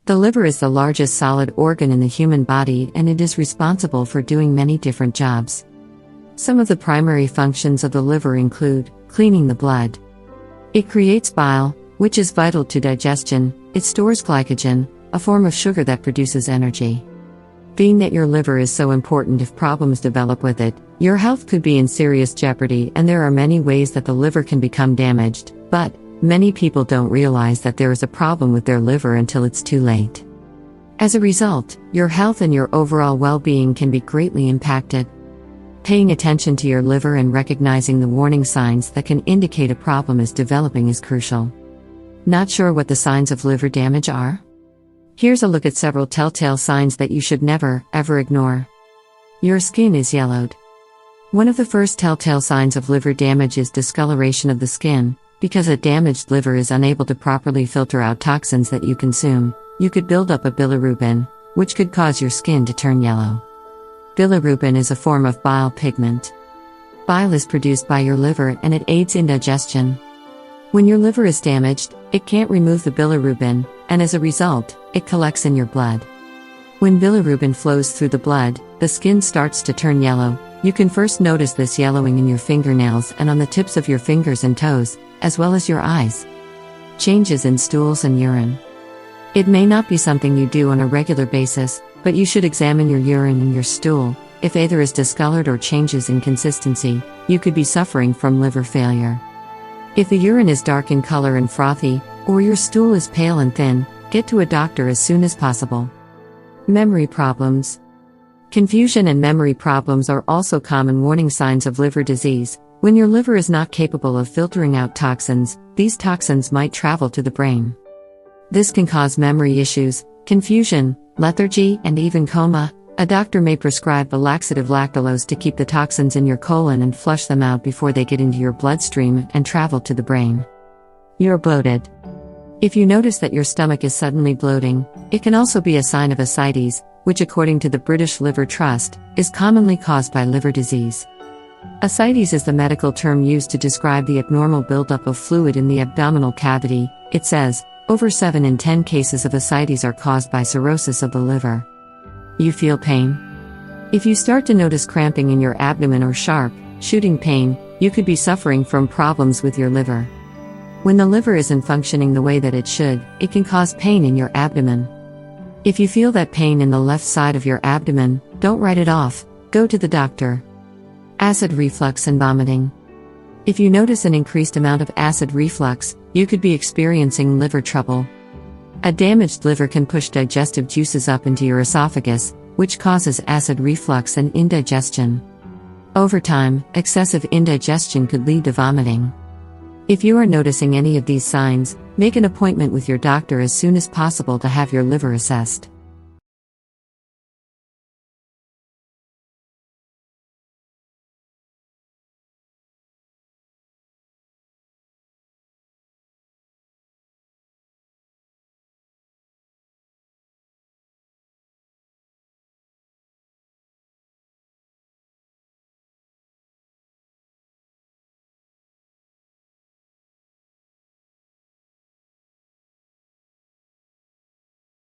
The liver is the largest solid organ in the human body, and it is responsible for doing many different jobs. Some of the primary functions of the liver include cleaning the blood. It creates bile, which is vital to digestion. It stores glycogen, a form of sugar that produces energy. Being that your liver is so important, if problems develop with it, your health could be in serious jeopardy, and there are many ways that the liver can become damaged, but many people don't realize that there is a problem with their liver until it's too late. As a result, your health and your overall well-being can be greatly impacted. Paying attention to your liver and recognizing the warning signs that can indicate a problem is developing is crucial. Not sure what the signs of liver damage are? Here's a look at several telltale signs that you should never, ever ignore. Your skin is yellowed. One of the first telltale signs of liver damage is discoloration of the skin. Because a damaged liver is unable to properly filter out toxins that you consume, you could build up a bilirubin, which could cause your skin to turn yellow. Bilirubin is a form of bile pigment. Bile is produced by your liver and it aids in digestion. When your liver is damaged, it can't remove the bilirubin, and as a result, it collects in your blood. When bilirubin flows through the blood, the skin starts to turn yellow. You can first notice this yellowing in your fingernails and on the tips of your fingers and toes, as well as your eyes. Changes in stools and urine. It may not be something you do on a regular basis, but you should examine your urine and your stool. If either is discolored or changes in consistency, you could be suffering from liver failure. If the urine is dark in color and frothy, or your stool is pale and thin, get to a doctor as soon as possible. Memory problems. Confusion and memory problems are also common warning signs of liver disease. When your liver is not capable of filtering out toxins, these toxins might travel to the brain. This can cause memory issues, confusion, lethargy, and even coma. A doctor may prescribe the laxative lactulose to keep the toxins in your colon and flush them out before they get into your bloodstream and travel to the brain. You're bloated. If you notice that your stomach is suddenly bloating, it can also be a sign of ascites, which according to the British Liver Trust, is commonly caused by liver disease. Ascites is the medical term used to describe the abnormal buildup of fluid in the abdominal cavity. It says, over 7 in 10 cases of ascites are caused by cirrhosis of the liver. You feel pain? If you start to notice cramping in your abdomen or sharp, shooting pain, you could be suffering from problems with your liver. When the liver isn't functioning the way that it should, it can cause pain in your abdomen. If you feel that pain in the left side of your abdomen, don't write it off, go to the doctor. Acid reflux and vomiting. If you notice an increased amount of acid reflux, you could be experiencing liver trouble. A damaged liver can push digestive juices up into your esophagus, which causes acid reflux and indigestion. Over time, excessive indigestion could lead to vomiting. If you are noticing any of these signs, make an appointment with your doctor as soon as possible to have your liver assessed.